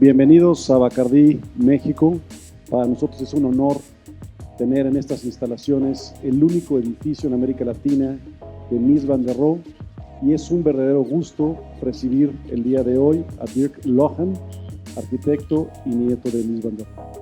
Bienvenidos a Bacardí México. Para nosotros es un honor tener en estas instalaciones el único edificio en América Latina de Mies van der Rohe, y es un verdadero gusto recibir el día de hoy a Dirk Lohan, arquitecto y nieto de Mies van der Rohe.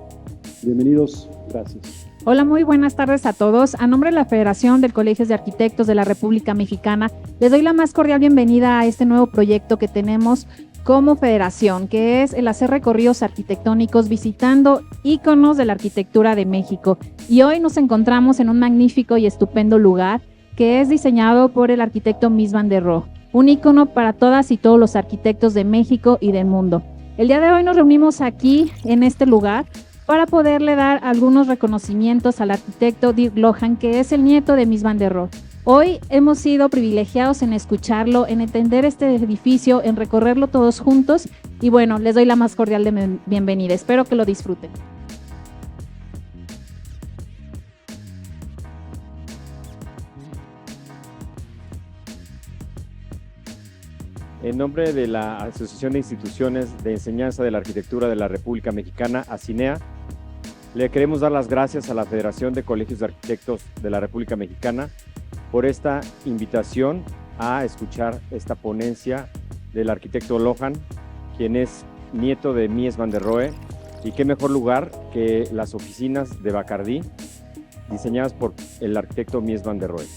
Bienvenidos, gracias. Hola, muy buenas tardes a todos. A nombre de la Federación de Colegios de Arquitectos de la República Mexicana, les doy la más cordial bienvenida a este nuevo proyecto que tenemos como federación, que es el hacer recorridos arquitectónicos visitando íconos de la arquitectura de México. Y hoy nos encontramos en un magnífico y estupendo lugar que es diseñado por el arquitecto Mies van der Rohe, un ícono para todas y todos los arquitectos de México y del mundo. El día de hoy nos reunimos aquí en este lugar para poderle dar algunos reconocimientos al arquitecto Dirk Lohan, que es el nieto de Mies van der Rohe. Hoy hemos sido privilegiados en escucharlo, en entender este edificio, en recorrerlo todos juntos, y bueno, les doy la más cordial de bienvenida. Espero que lo disfruten. En nombre de la Asociación de Instituciones de Enseñanza de la Arquitectura de la República Mexicana, ASINEA, le queremos dar las gracias a la Federación de Colegios de Arquitectos de la República Mexicana por esta invitación a escuchar esta ponencia del arquitecto Lohan, quien es nieto de Mies van der Rohe, y qué mejor lugar que las oficinas de Bacardí, diseñadas por el arquitecto Mies van der Rohe.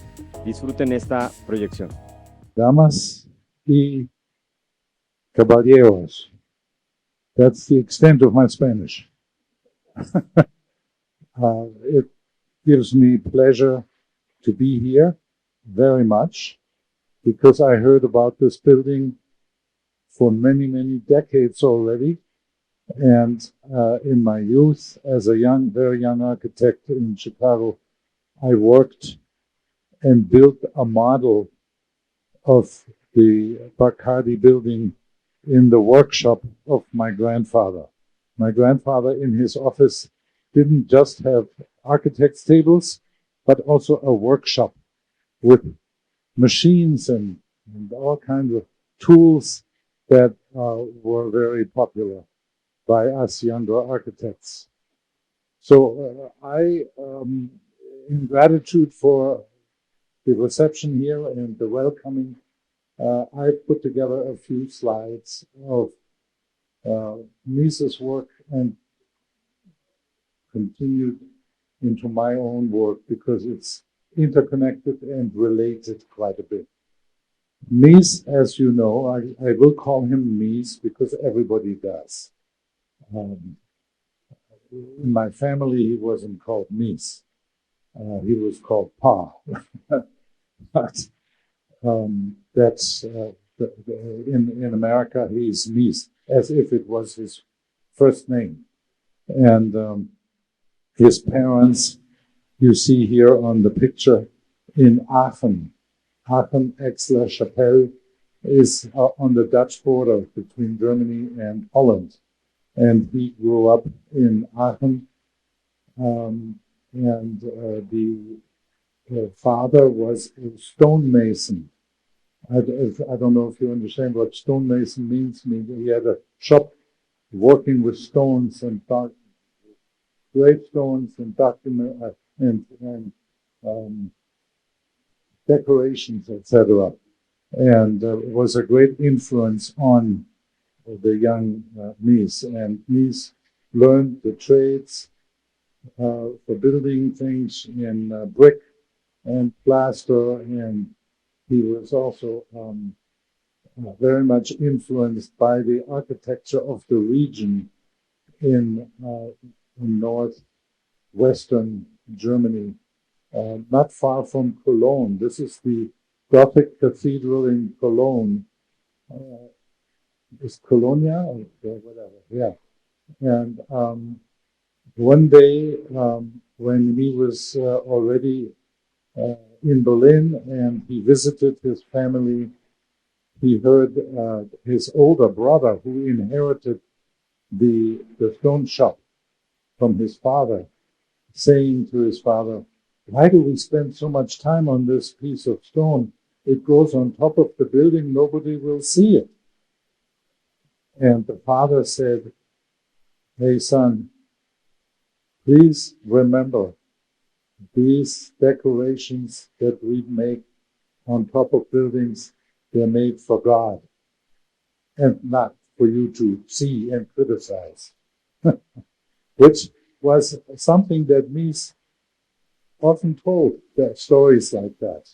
Disfruten esta proyección. Damas y caballeros, that's the extent of my Spanish. It gives me pleasure to be here very much, because I heard about this building for many, many decades already. And in my youth, as a very young architect in Chicago, I worked and built a model of the Bacardí building in the workshop of my grandfather. My grandfather, in his office, didn't just have architects' tables, but also a workshop with machines and all kinds of tools that were very popular by us younger architects. So in gratitude for the reception here and the welcoming, I put together a few slides of Mies's work and continued into my own work, because it's interconnected and related quite a bit. Mies, as you know, I will call him Mies because everybody does. In my family, he wasn't called Mies. He was called Pa. But that's in America, he's Mies, as if it was his first name. And his parents, you see here on the picture, in Aachen. Aachen, Aix-la-Chapelle, is on the Dutch border between Germany and Holland. And he grew up in Aachen. The father was a stonemason. I don't know if you understand what stonemason means. He had a shop working with stones and gravestones and decorations, etc. And was a great influence on the young Mies. And Mies learned the trades for building things in brick and plaster, and he was also very much influenced by the architecture of the region in northwestern Germany, not far from Cologne. This is the Gothic Cathedral in Cologne. Is Colonia or whatever? Yeah. And one day, when he was already in Berlin and he visited his family, he heard his older brother, who inherited the stone shop from his father, saying to his father, "Why do we spend so much time on this piece of stone? It goes on top of the building, nobody will see it." And the father said, hey son, please remember these decorations that we make on top of buildings, they're made for God and not for you to see and criticize, which was something that Mies often told, that stories like that.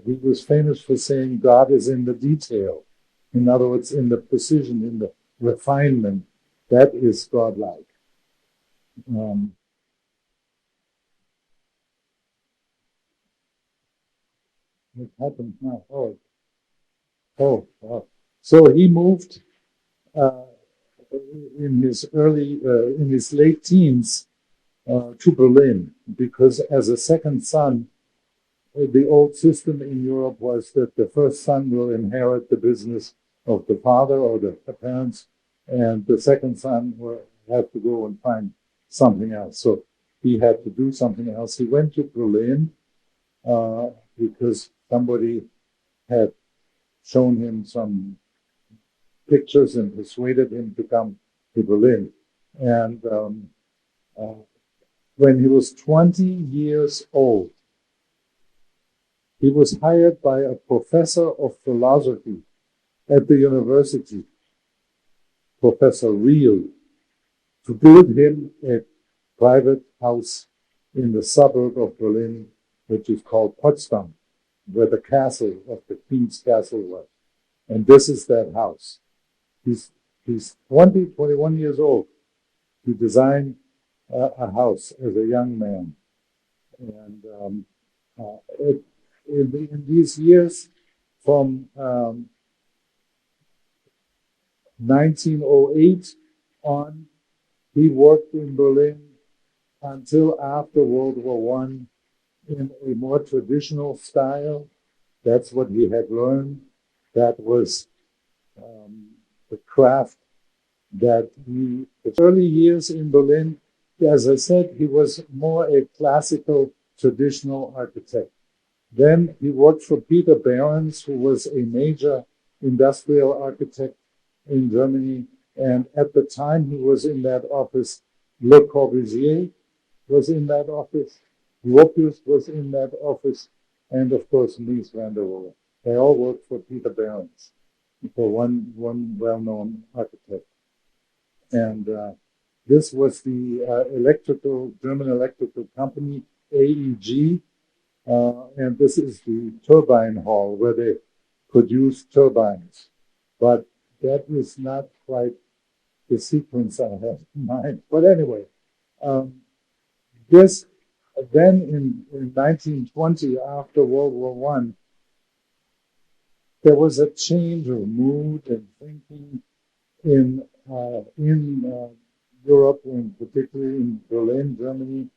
He was famous for saying God is in the detail. In other words, in the precision, in the refinement. That is godlike. What happened now? Oh. So he moved in his late teens to Berlin, because as a second son, the old system in Europe was that the first son will inherit the business of the father or the parents, and the second son will have to go and find something else. So he had to do something else. He went to Berlin because somebody had shown him some pictures and persuaded him to come to Berlin. And when he was 20 years old, he was hired by a professor of philosophy at the university, Professor Real, to build him a private house in the suburb of Berlin, which is called Potsdam, where the castle of the Queen's Castle was. And this is that house. He's 21 years old. He designed a house as a young man. And in these years, from 1908 on, he worked in Berlin until after World War I in a more traditional style. That's what he had learned. That was the craft that his early years in Berlin, as I said, he was more a classical, traditional architect. Then he worked for Peter Behrens, who was a major industrial architect in Germany. And at the time he was in that office, Le Corbusier was in that office, Gropius was in that office, and of course Mies van der Rohe. They all worked for Peter Behrens, for one well-known architect. And this was the German electrical company, AEG, and this is the turbine hall where they produce turbines. But that is not quite the sequence I have in mind. But anyway, this then in 1920, after World War I, there was a change of mood and thinking in Europe, and particularly in Berlin, Germany,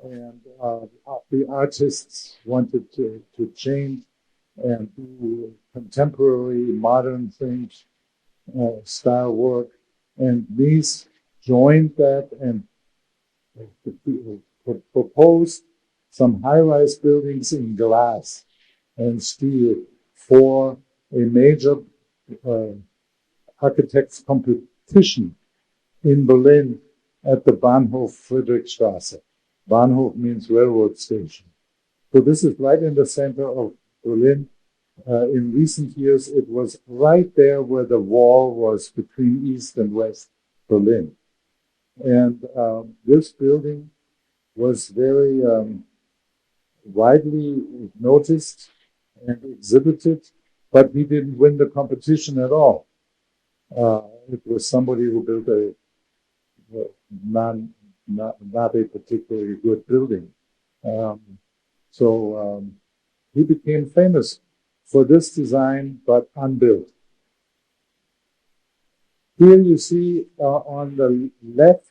and the artists wanted to change and do contemporary, modern things, style work, and Mies joined that and proposed some high-rise buildings in glass and steel for a major architects competition in Berlin at the Bahnhof Friedrichstraße. Bahnhof means railroad station. So this is right in the center of Berlin. In recent years, it was right there where the wall was between East and West Berlin. And this building was very widely noticed and exhibited, but he didn't win the competition at all. It was somebody who built not a particularly good building. So he became famous for this design, but unbuilt. Here you see on the left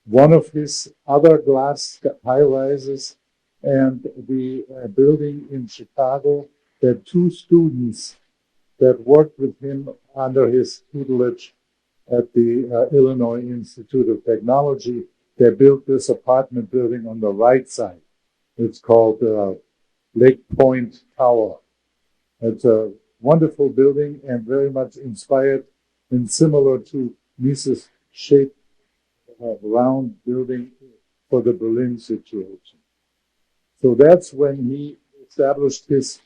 one of his other glass high-rises, and the building in Chicago. There are two students that worked with him under his tutelage at the Illinois Institute of Technology. They built this apartment building on the right side. It's called Lake Point Tower. It's a wonderful building and very much inspired and similar to Mies's shaped round building for the Berlin situation. So that's when he established his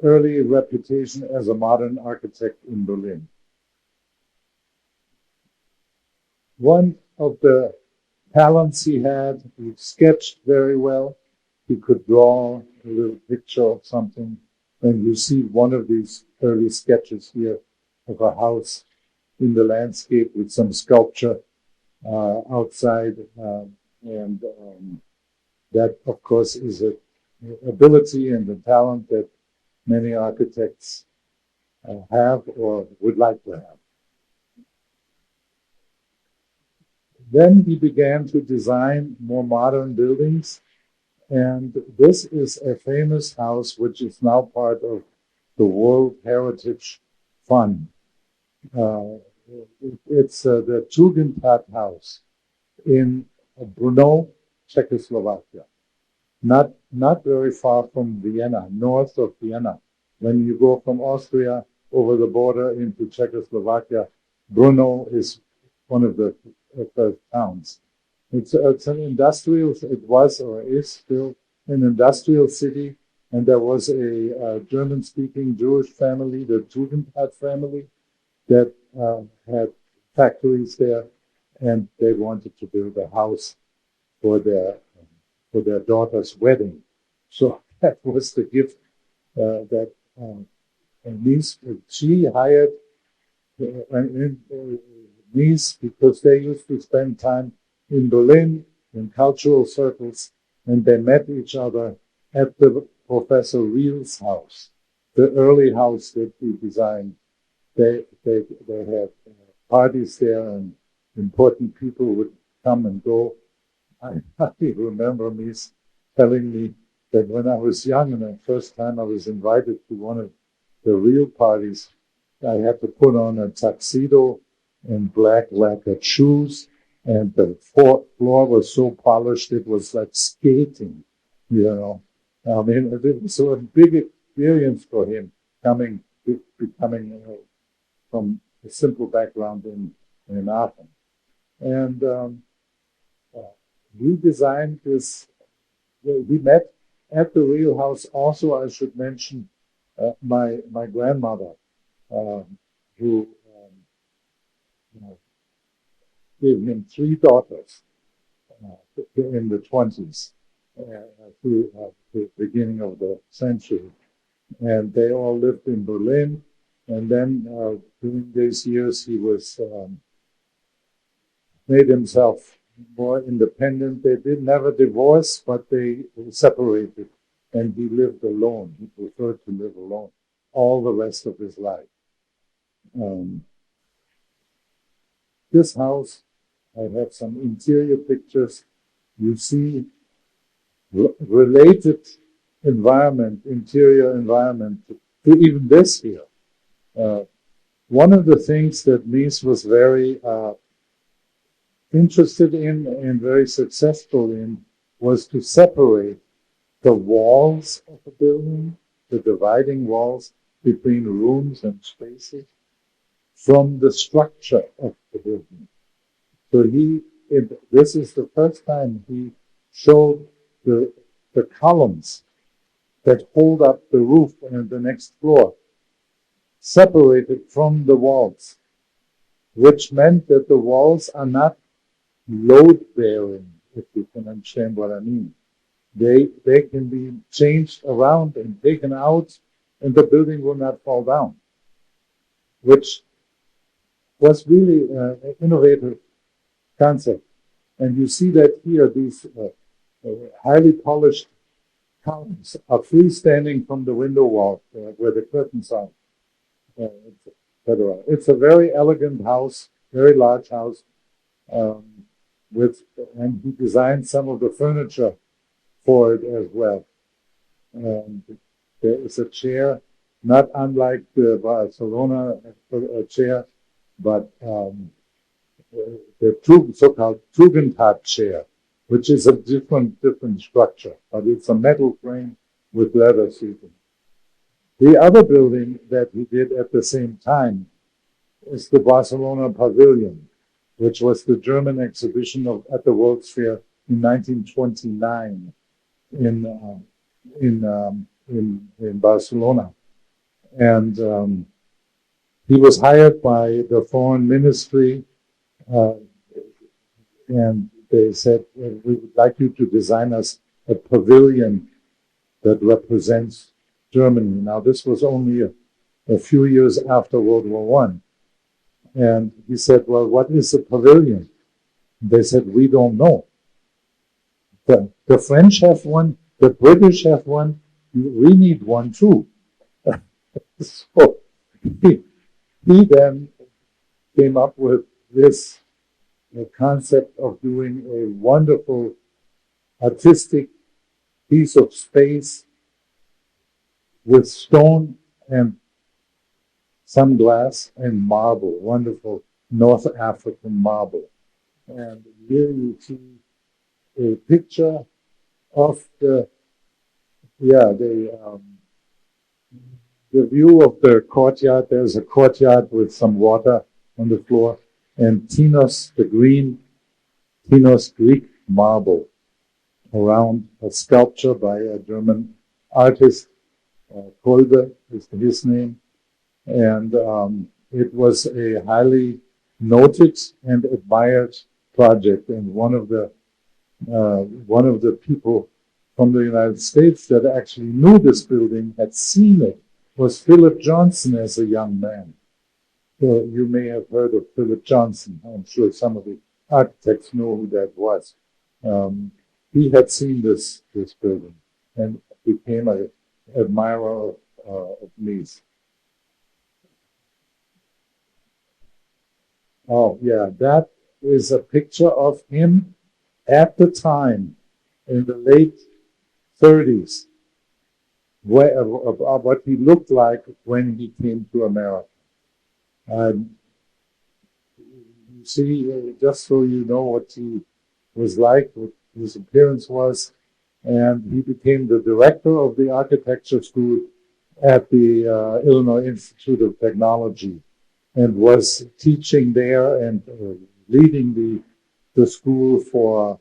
early reputation as a modern architect in Berlin. One of the talents he had, he sketched very well. He could draw a little picture of something. And you see one of these early sketches here of a house in the landscape with some sculpture outside. That, of course, is an ability and a talent that many architects have or would like to have. Then he began to design more modern buildings. And this is a famous house, which is now part of the World Heritage Fund. It's the Tugendhat House in Brno, Czechoslovakia. Not very far from Vienna, north of Vienna. When you go from Austria over the border into Czechoslovakia, Brno is one of the towns. It's an industrial, it was or is still an industrial city, and there was a German-speaking Jewish family, the Tugendhat family, that had factories there, and they wanted to build a house for their daughter's wedding. So that was the gift that Mies, she hired Mies because they used to spend time in Berlin, in cultural circles, and they met each other at the Professor Riel's house, the early house that he designed. They had parties there, and important people would come and go. I remember Mies telling me that when I was young, and the first time I was invited to one of the real parties, I had to put on a tuxedo and black lacquered shoes. And the floor was so polished, it was like skating, you know. I mean, it was a big experience for him becoming from a simple background in Aachen. And he designed this, we met at the real house. Also, I should mention my grandmother, who gave him 3 daughters in the 20s, through the beginning of the century. And they all lived in Berlin. And then during these years, he was made himself more independent. They didn't have a divorce, but they separated. And he lived alone. He preferred to live alone all the rest of his life. This house, I have some interior pictures. You see related environment, interior environment, to even this here. One of the things that Mies was very interested in and very successful in was to separate the walls of a building, the dividing walls between rooms and spaces, from the structure of the building. So this is the first time he showed the columns that hold up the roof and the next floor, separated from the walls, which meant that the walls are not load-bearing, if you can understand what I mean. They can be changed around and taken out, and the building will not fall down, which was really an innovative concept. And you see that here, these highly polished columns are freestanding from the window wall where the curtains are, etc. It's a very elegant house, very large house, and he designed some of the furniture for it as well. And there is a chair, not unlike the Barcelona chair, but the so-called Tugendhat chair, which is a different structure, but it's a metal frame with leather seating. The other building that he did at the same time is the Barcelona Pavilion, which was the German exhibition at the World's Fair in 1929 in Barcelona. And he was hired by the foreign ministry, and they said, we would like you to design us a pavilion that represents Germany. Now, this was only a few years after World War I. And he said, well, what is a pavilion? They said, we don't know. The French have one, the British have one, we need one too. So he then came up with this concept of doing a wonderful artistic piece of space with stone and some glass and marble, wonderful North African marble. And here you see a picture of the view of the courtyard. There's a courtyard with some water on the floor, and Tinos, the green Tinos Greek marble around a sculpture by a German artist, Kolbe is his name. And it was a highly noted and admired project. And one of the people from the United States that actually knew this building, had seen it, was Philip Johnson as a young man. So you may have heard of Philip Johnson. I'm sure some of the architects know who that was. He had seen this building and became an admirer of Mies. Oh, yeah, that is a picture of him at the time in the late 30s, what he looked like when he came to America. You see, just so you know what he was like, what his appearance was, and he became the director of the architecture school at the Illinois Institute of Technology, and was teaching there and leading the school from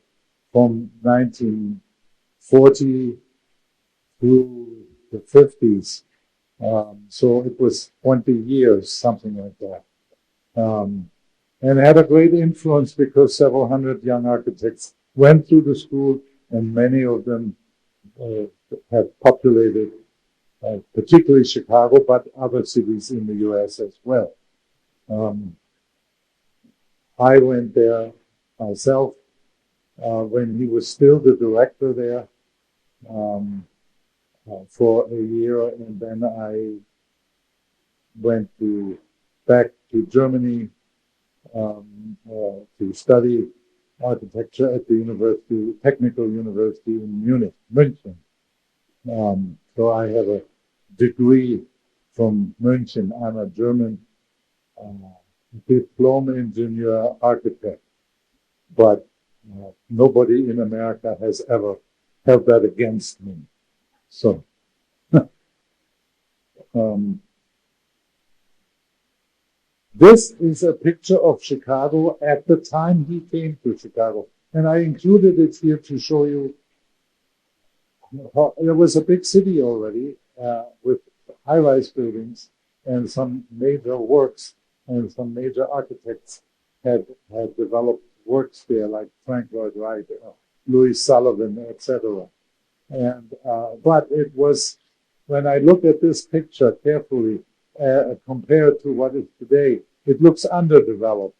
1940 through the 50s. So it was 20 years, something like that. And had a great influence because several hundred young architects went through the school, and many of them have populated, particularly Chicago, but other cities in the US as well. I went there myself when he was still the director there for a year, and then I went back to Germany to study architecture at the Technical University in München. So I have a degree from München. I'm a German diploma engineer architect, but nobody in America has ever held that against me. So this is a picture of Chicago at the time he came to Chicago, and I included it here to show you how it was a big city already with high-rise buildings and some major works, and some major architects had developed works there, like Frank Lloyd Wright, Louis Sullivan, etc. And but it was, when I look at this picture carefully, compared to what is today, it looks underdeveloped.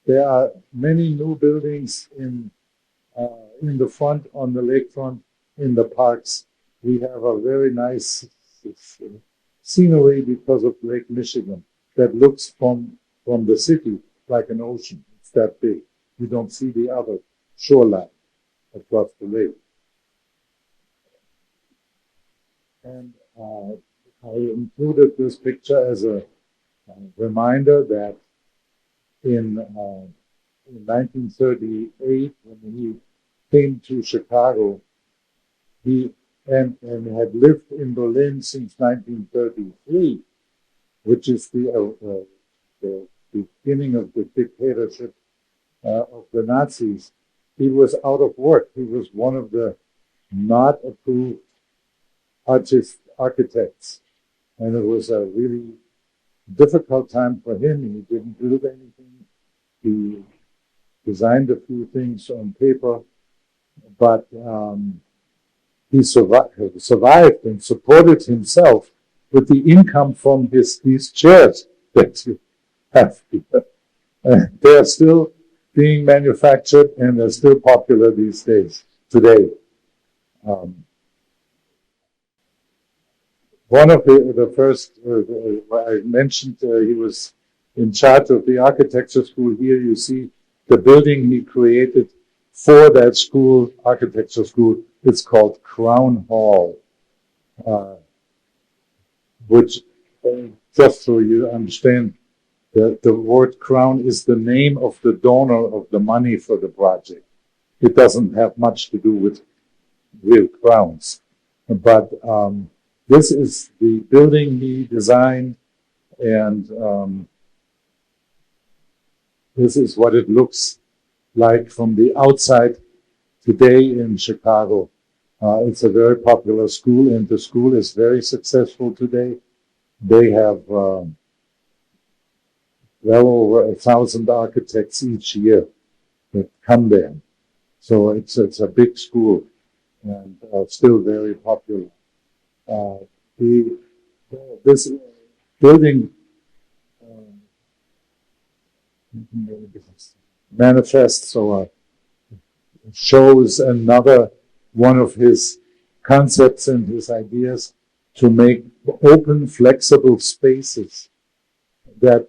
There are many new buildings in the front, on the lakefront, in the parks. We have a very nice scenery because of Lake Michigan that looks from the city like an ocean. It's that big. You don't see the other shoreline across the lake. And I included this picture as a reminder that in 1938, when he came to Chicago, he and had lived in Berlin since 1933, which is the beginning of the dictatorship of the Nazis, he was out of work. He was one of the not approved architects. And it was a really difficult time for him. He didn't build anything. He designed a few things on paper, but he survived and supported himself with the income from these chairs that you have here. They're still being manufactured and they're still popular these days, today. One of the first, I mentioned, he was in charge of the architecture school. Here you see the building he created for that school, architecture school. It's called Crown Hall, which, just so you understand, the word crown is the name of the donor of the money for the project. It doesn't have much to do with real crowns. But this is the building he designed, and this is what it looks like from the outside today in Chicago. It's a very popular school, and the school is very successful today. They have well over 1,000 architects each year that come there. So it's a big school and still very popular. This building manifests or shows another one of his concepts and his ideas to make open, flexible spaces that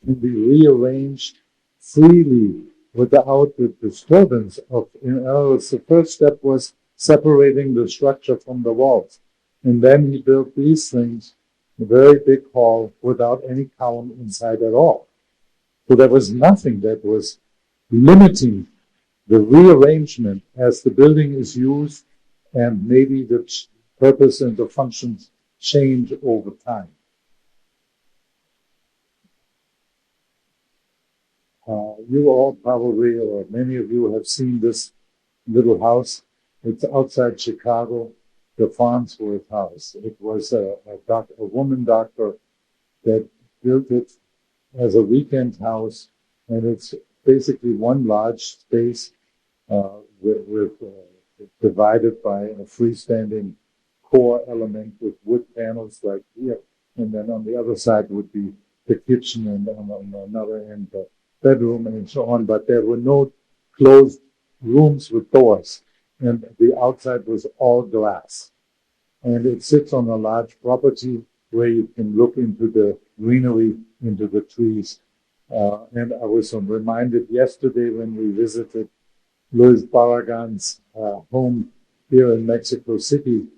can be rearranged freely without the disturbance of, in other words, the first step was separating the structure from the walls. And then he built these things, a very big hall without any column inside at all. So there was nothing that was limiting the rearrangement as the building is used, and maybe the purpose and the functions change over time. You all probably, or many of you, have seen this little house. It's outside Chicago, the Farnsworth House. It was a woman doctor that built it as a weekend house, and it's basically one large space divided by a freestanding core element with wood panels like here, and then on the other side would be the kitchen, and on another end the bedroom and so on. But there were no closed rooms with doors, and the outside was all glass. And it sits on a large property where you can look into the greenery, into the trees. And I was reminded yesterday when we visited Luis Barragan's home here in Mexico City,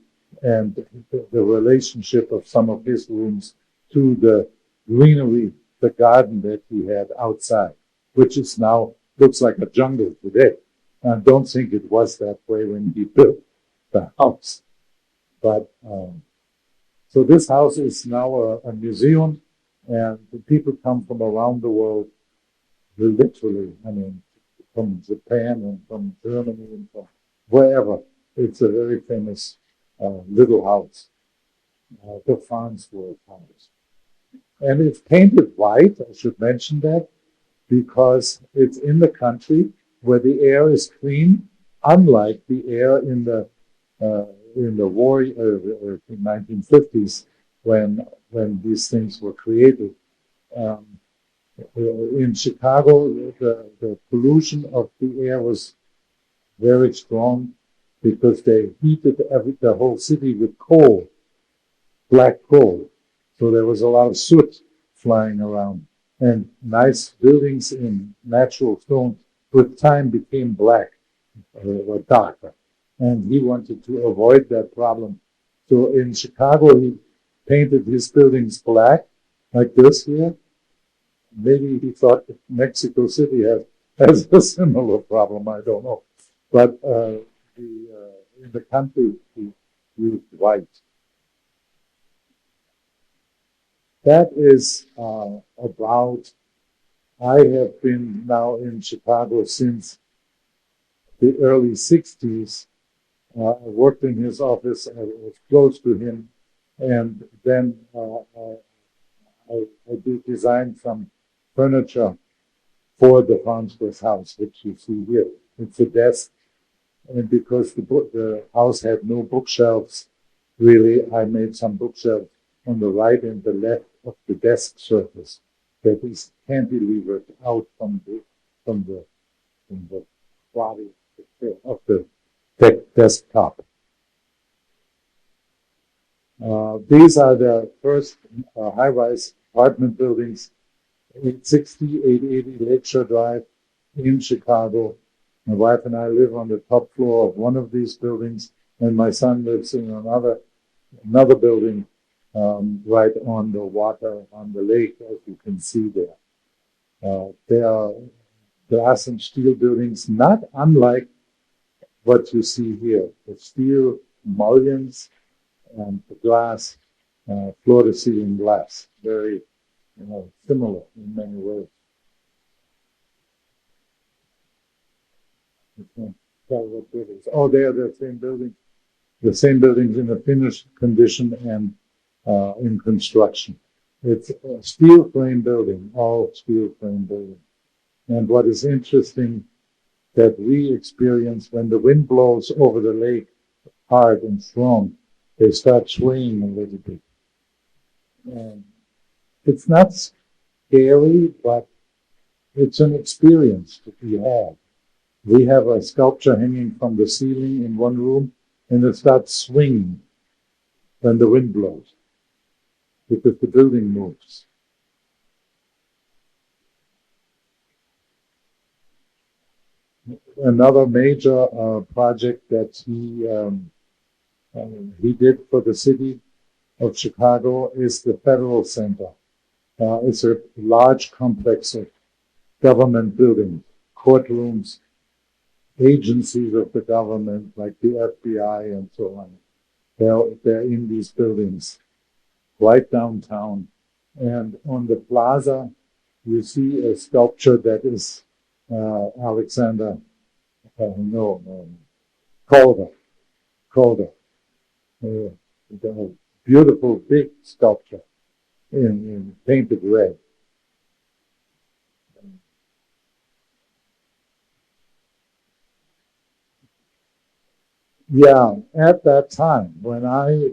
and the relationship of some of his rooms to the greenery, the garden that he had outside, which is now looks like a jungle today. I don't think it was that way when he built the house. But so this house is now a museum, and the people come from around the world, literally, I mean, from Japan and from Germany and from wherever. It's a very famous little house, the Farnsworth House. And it's painted white, I should mention that, because it's in the country where the air is clean, unlike the air in the war in 1950s when these things were created. In Chicago, the pollution of the air was very strong because they heated the whole city with coal, black coal. So there was a lot of soot flying around. And nice buildings in natural stone with time became black or darker. And he wanted to avoid that problem. So in Chicago, he painted his buildings black, like this here. Maybe he thought that Mexico City has a similar problem, I don't know. But in the country, he used white. That is about I have been now in Chicago since the early 60s. I worked in his office, I was close to him, and then I did design some furniture for the Farnsworth house, which you see here. It's a desk, and because the house had no bookshelves, really, I made some bookshelves on the right and the left of the desk surface that is cantilevered out from the body of the desktop. These are the first high-rise apartment buildings, 860, 880 Lakeshore Drive in Chicago. My wife and I live on the top floor of one of these buildings, and my son lives in another building right on the water, on the lake, as you can see there. There are glass and steel buildings, not unlike what you see here. The steel mullions and the glass, floor-to-ceiling glass, very similar in many ways. I can't tell what it is. Oh, they are the same building. The same buildings in a finished condition and in construction. It's a steel frame building, all steel frame building. And what is interesting that we experience when the wind blows over the lake hard and strong, they start swaying a little bit. And it's not scary, but it's an experience to be had. We have a sculpture hanging from the ceiling in one room, and it starts swinging when the wind blows, because the building moves. Another major project that he did for the city of Chicago is the Federal Center. It's a large complex of government buildings, courtrooms, agencies of the government like the FBI and so on. They're in these buildings right downtown. And on the plaza, you see a sculpture that is Alexander, Calder. A beautiful big sculpture in painted red. Yeah, at that time, when I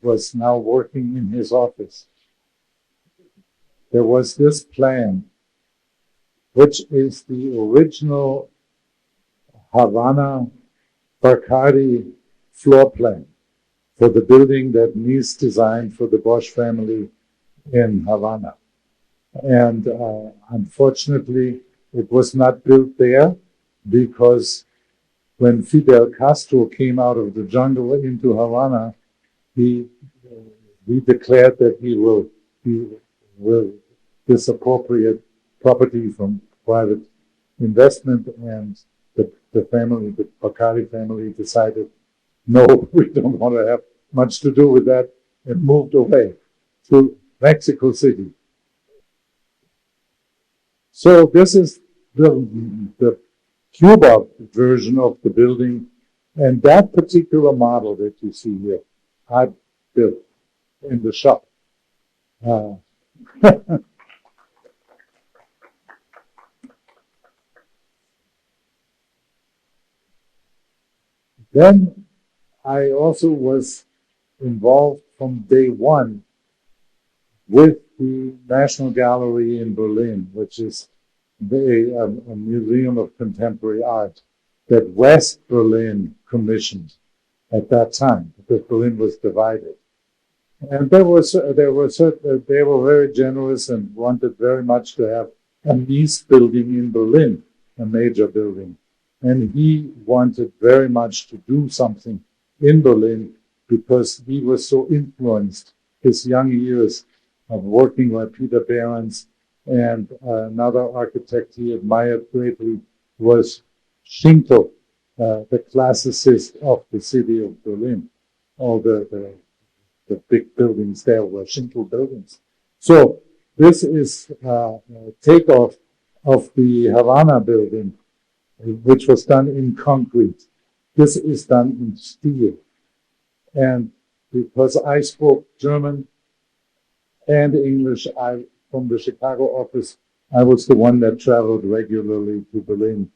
was now working in his office, there was this plan, which is the original Havana Bacardí floor plan for the building that Mies designed for the Bosch family in Havana. And unfortunately, it was not built there because when Fidel Castro came out of the jungle into Havana, he declared that he will disappropriate property from private investment, and the family, the Bacardí family, decided, no, we don't want to have much to do with that, and moved away to Mexico City. So this is the Cuba version of the building, and that particular model that you see here, I built in the shop. Then I also was involved from day one with the National Gallery in Berlin, which is a museum of contemporary art that West Berlin commissioned at that time, because Berlin was divided. And they were very generous and wanted very much to have a Mies building in Berlin, a major building. And he wanted very much to do something in Berlin because he was so influenced his young years of working with Peter Behrens, and another architect he admired greatly was Schinkel, the classicist of the city of Berlin. All the big buildings there were Schinkel buildings. So this is takeoff of the Havana building, which was done in concrete. This is done in steel. And because I spoke German and English, from the Chicago office, I was the one that traveled regularly to Berlin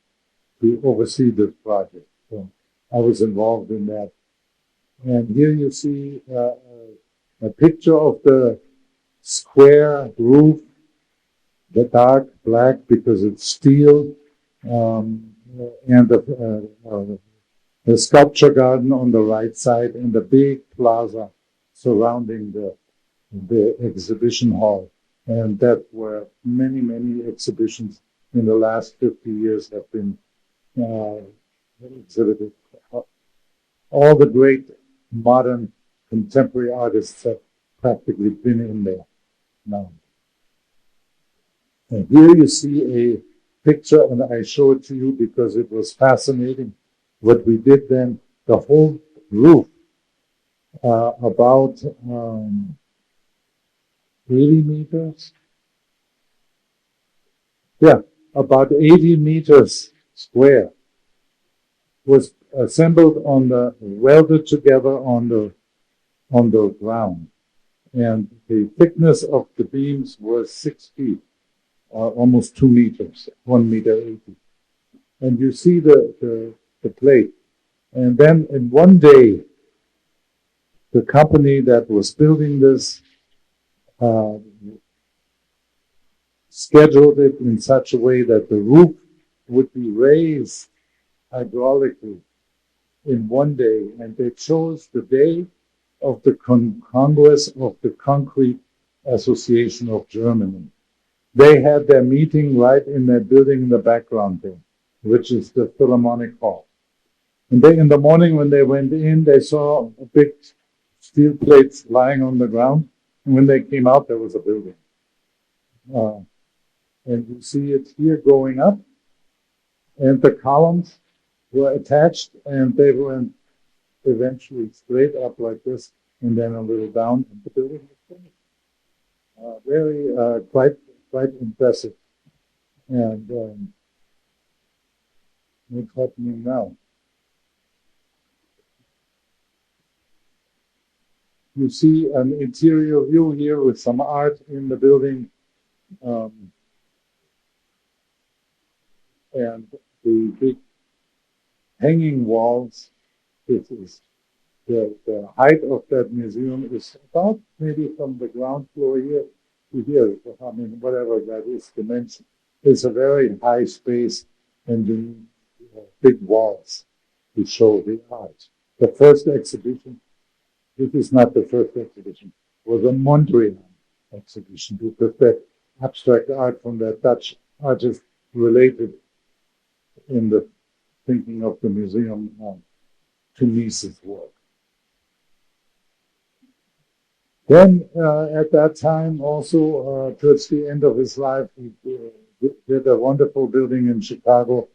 to oversee this project. So I was involved in that. And here you see a picture of the square roof, the dark black because it's steel, and the sculpture garden on the right side, and the big plaza surrounding the exhibition hall. And that where many, many exhibitions in the last 50 years have been exhibited. All the great modern contemporary artists have practically been in there now. And here you see a picture, and I show it to you because it was fascinating what we did then. The whole roof, about 80 meters. Yeah, about 80 meters square was assembled welded together on the ground. And the thickness of the beams was 6 feet, almost 2 meters, 1 meter 80. And you see the plate. And then in one day, the company that was building this scheduled it in such a way that the roof would be raised hydraulically in one day. And they chose the day of the Congress of the Concrete Association of Germany. They had their meeting right in that building in the background there, which is the Philharmonic Hall. And in the morning when they went in, they saw big steel plates lying on the ground. And when they came out, there was a building. And you see it here going up. And the columns were attached, and they went eventually straight up like this, and then a little down, and the building was finished. Quite impressive. And what's happening now? You see an interior view here with some art in the building, and the big hanging walls. This is the height of that museum is about maybe from the ground floor here to here. I mean, whatever that is, dimension. It's a very high space, and you need big walls to show the art. The first exhibition, this is not the first exhibition, was a Montreal exhibition, because that abstract art from that Dutch artist related in the thinking of the museum to Mies's work. Then at that time also, towards the end of his life, he did a wonderful building in Chicago,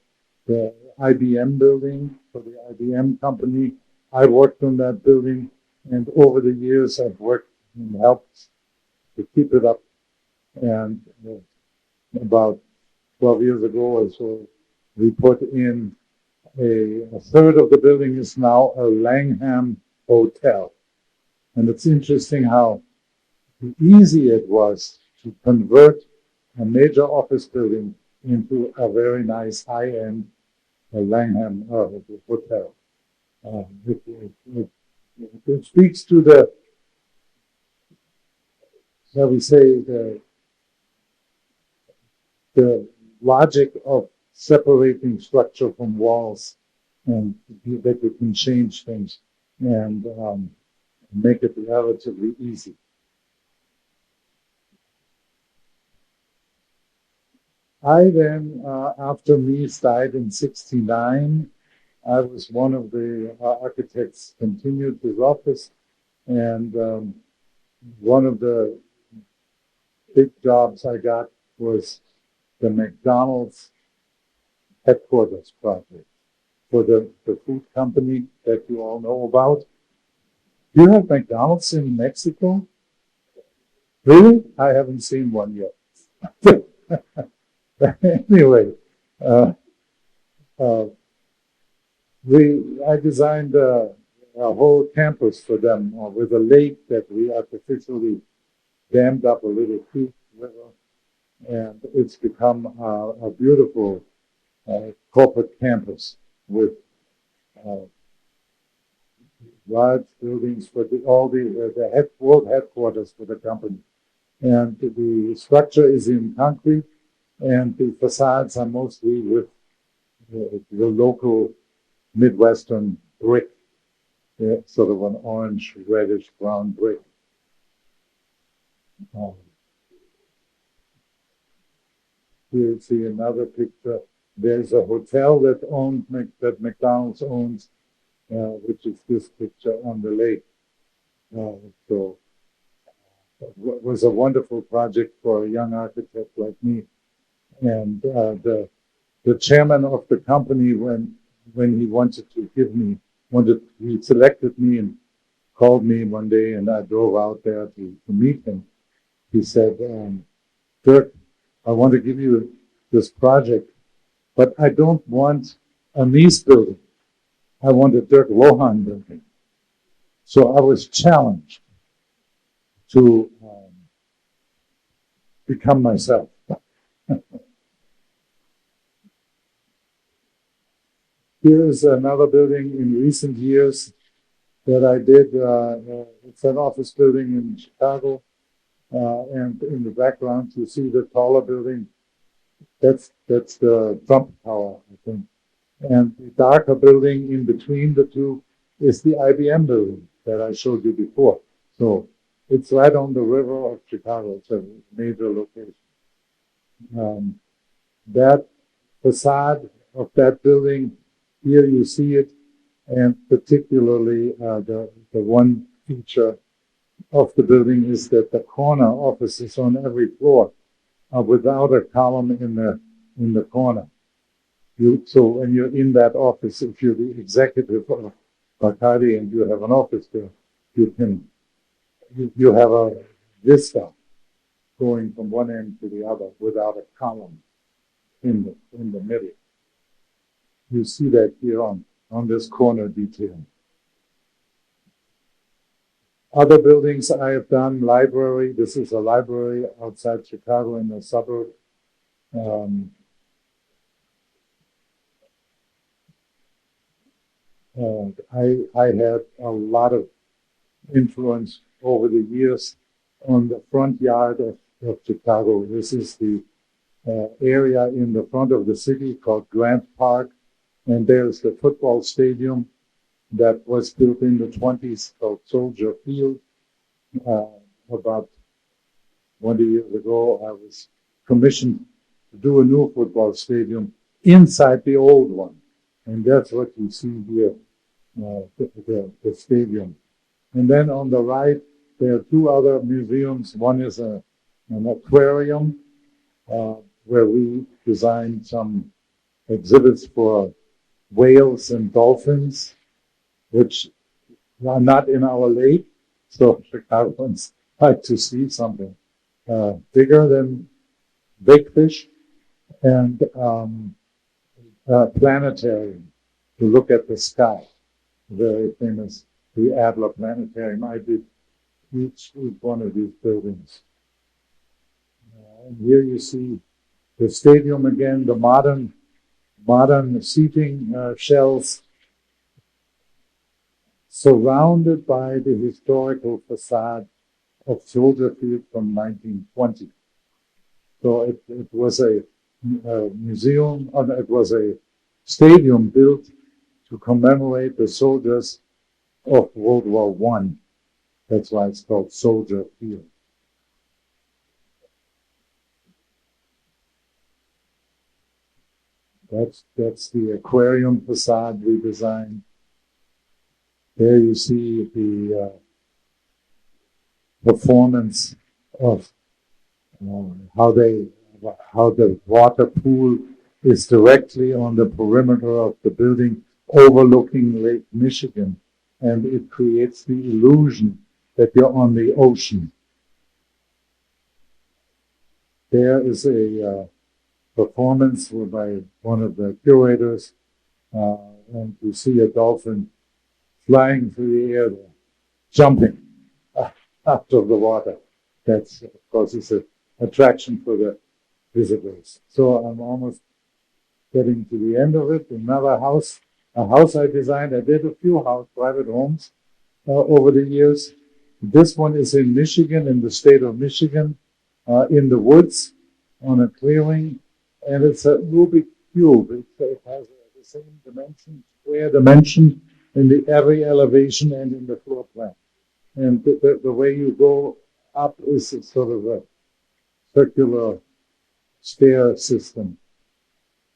the IBM building for the IBM company. I worked on that building, and over the years I've worked and helped to keep it up. And about 12 years ago or so, we put in a third of the building is now a Langham Hotel. And it's interesting how easy it was to convert a major office building into a very nice high-end Langham hotel. It speaks to the, shall we say, the logic of separating structure from walls, and that you can change things and make it relatively easy. I then, after Mies died in '69, I was one of the architects, continued his office, and one of the big jobs I got was the McDonald's headquarters project for the food company that you all know about. Do you have McDonald's in Mexico? Really? I haven't seen one yet. Anyway, I designed a whole campus for them with a lake that we artificially dammed up a little creek river, and it's become a beautiful corporate campus with large buildings for all the world headquarters for the company. And the structure is in concrete, and the facades are mostly with the local Midwestern brick, sort of an orange, reddish brown brick. Here you see another picture. There's a hotel that McDonald's owns, which is this picture on the lake. So it was a wonderful project for a young architect like me. And the chairman of the company, when he wanted to he selected me and called me one day, and I drove out there to meet him. He said, Dirk, I want to give you this project, but I don't want a Mies building. I want a Dirk Lohan building. So I was challenged to become myself. Here is another building in recent years that I did. It's an office building in Chicago. And in the background, you see the taller building. That's the Trump Tower, I think. And the darker building in between the two is the IBM building that I showed you before. So it's right on the river of Chicago. It's a major location. That facade of that building, here you see it, and particularly the one feature of the building is that the corner offices on every floor are without a column in the corner. So when you're in that office, if you're the executive of Bacardí and you have an office there, you have a vista going from one end to the other without a column in the middle. You see that here on this corner detail. Other buildings I have done, library. This is a library outside Chicago in the suburb. I had a lot of influence over the years on the front yard of Chicago. This is the area in the front of the city called Grant Park. And there's the football stadium that was built in the 20s called Soldier Field. About 20 years ago, I was commissioned to do a new football stadium inside the old one. And that's what you see here, the stadium. And then on the right, there are two other museums. One is an aquarium where we designed some exhibits for whales and dolphins, which are not in our lake. So Chicagoans like to see something bigger than big fish, and planetarium to look at the sky. Very famous, the Adler Planetarium. I did each one of these buildings. And here you see the stadium again, the modern seating shells surrounded by the historical facade of Soldier Field from 1920. So it was a museum, it was a stadium built to commemorate the soldiers of World War I. That's why it's called Soldier Field. That's the aquarium facade we designed. There you see the performance of how the water pool is directly on the perimeter of the building overlooking Lake Michigan, and it creates the illusion that you're on the ocean. There is a performance by one of the curators, and to see a dolphin flying through the air, jumping out of the water. That's, of course, is an attraction for the visitors. So I'm almost getting to the end of it. Another house, a house I designed. I did a few private homes over the years. This one is in Michigan, in the state of Michigan, in the woods, on a clearing, and it's a Rubik cube. It has the same dimension, square dimension, in every elevation and in the floor plan. And the way you go up is sort of a circular stair system.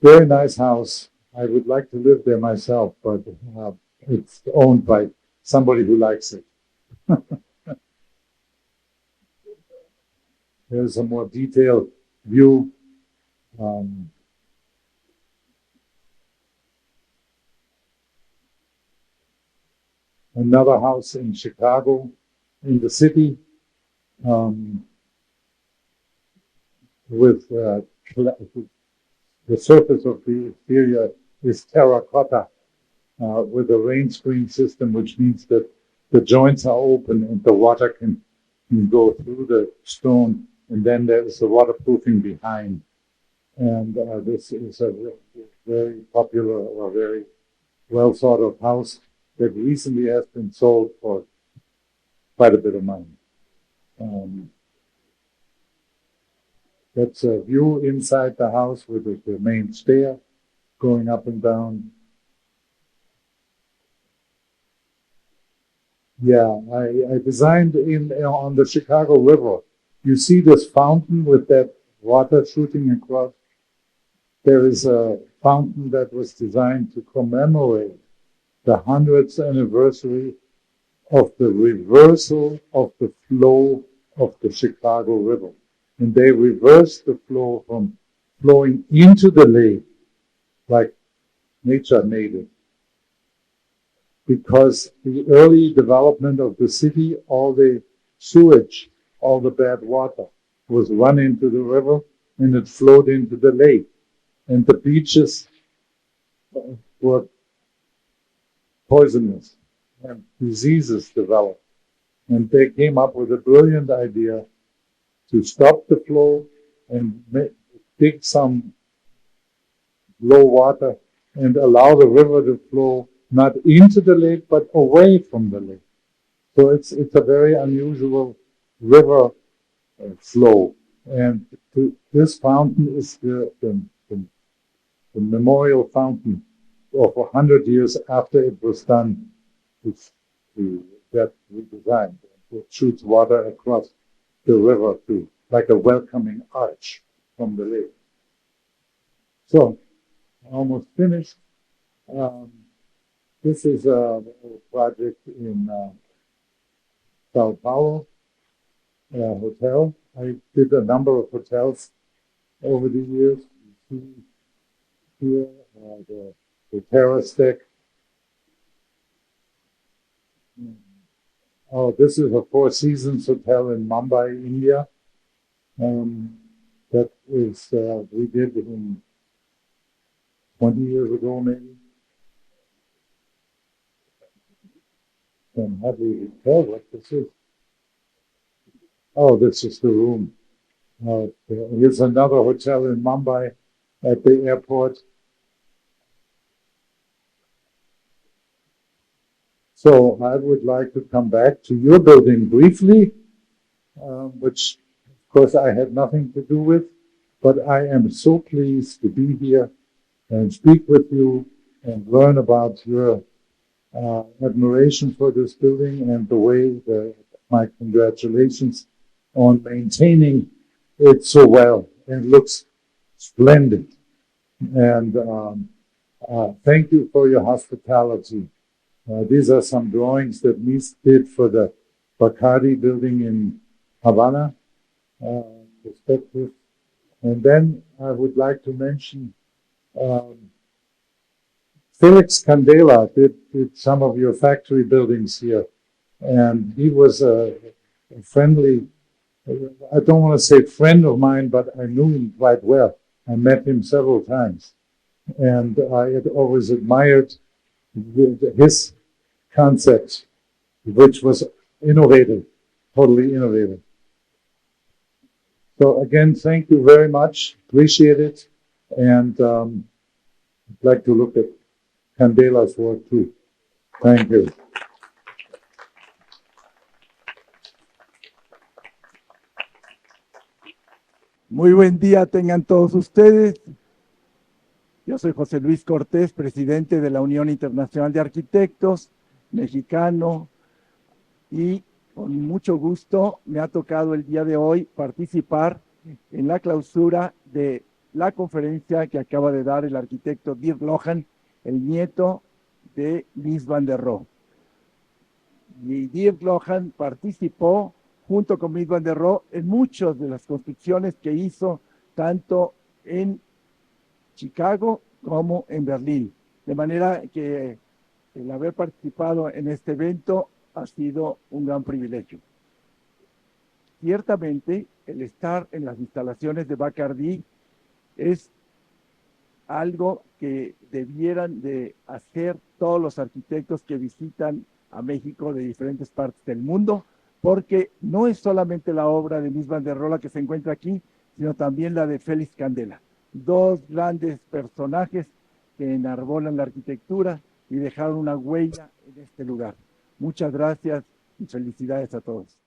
Very nice house. I would like to live there myself, but it's owned by somebody who likes it. There's a more detailed view. Another house in Chicago, in the city, with the surface of the exterior is terracotta, with a rain screen system, which means that the joints are open and the water can go through the stone, and then there is the waterproofing behind. And this is a very popular or very well thought of house that recently has been sold for quite a bit of money. That's a view inside the house with the main stair going up and down. Yeah, I designed on the Chicago River. You see this fountain with that water shooting across? There is a fountain that was designed to commemorate the 100th anniversary of the reversal of the flow of the Chicago River. And they reversed the flow from flowing into the lake, like nature made it. Because the early development of the city, all the sewage, all the bad water was run into the river and it flowed into the lake. And the beaches were poisonous and diseases developed. And they came up with a brilliant idea to stop the flow and dig some low water and allow the river to flow not into the lake, but away from the lake. So it's a very unusual river flow. And this fountain is the memorial fountain of 100 years after it was done. That we designed. It shoots water across the river to like a welcoming arch from the lake. So, almost finished. This is a project in Sao Paulo, a hotel. I did a number of hotels over the years. You see here the terrace deck. Oh, this is a Four Seasons hotel in Mumbai, India. That is, we did in 20 years ago, maybe. I'm happy to tell what this is. Oh, this is the room. Here's another hotel in Mumbai at the airport. So I would like to come back to your building briefly, which of course I had nothing to do with, but I am so pleased to be here and speak with you and learn about your admiration for this building and the way my congratulations on maintaining it so well. It looks splendid. And thank you for your hospitality. These are some drawings that Mies did for the Bacardí building in Havana. Perspective. And then I would like to mention Felix Candela did some of your factory buildings here. And he was a friendly, I don't want to say friend of mine, but I knew him quite well. I met him several times, and I had always admired his concept, which was innovative, totally innovative. So again, thank you very much. Appreciate it. And I'd like to look at Candela's work too. Thank you. Muy buen día tengan todos ustedes. Yo soy José Luis Cortés, presidente de la Unión Internacional de Arquitectos, mexicano, y con mucho gusto me ha tocado el día de hoy participar en la clausura de la conferencia que acaba de dar el arquitecto Dirk Lohan, el nieto de Mies van der Rohe. Y Dirk Lohan participó junto con Mies van der Rohe en muchas de las construcciones que hizo, tanto en Chicago como en Berlín. De manera que el haber participado en este evento ha sido un gran privilegio. Ciertamente, el estar en las instalaciones de Bacardí es algo que debieran de hacer todos los arquitectos que visitan a México de diferentes partes del mundo, porque no es solamente la obra de Mies van der Rohe la que se encuentra aquí, sino también la de Félix Candela, dos grandes personajes que enarbolan la arquitectura y dejaron una huella en este lugar. Muchas gracias y felicidades a todos.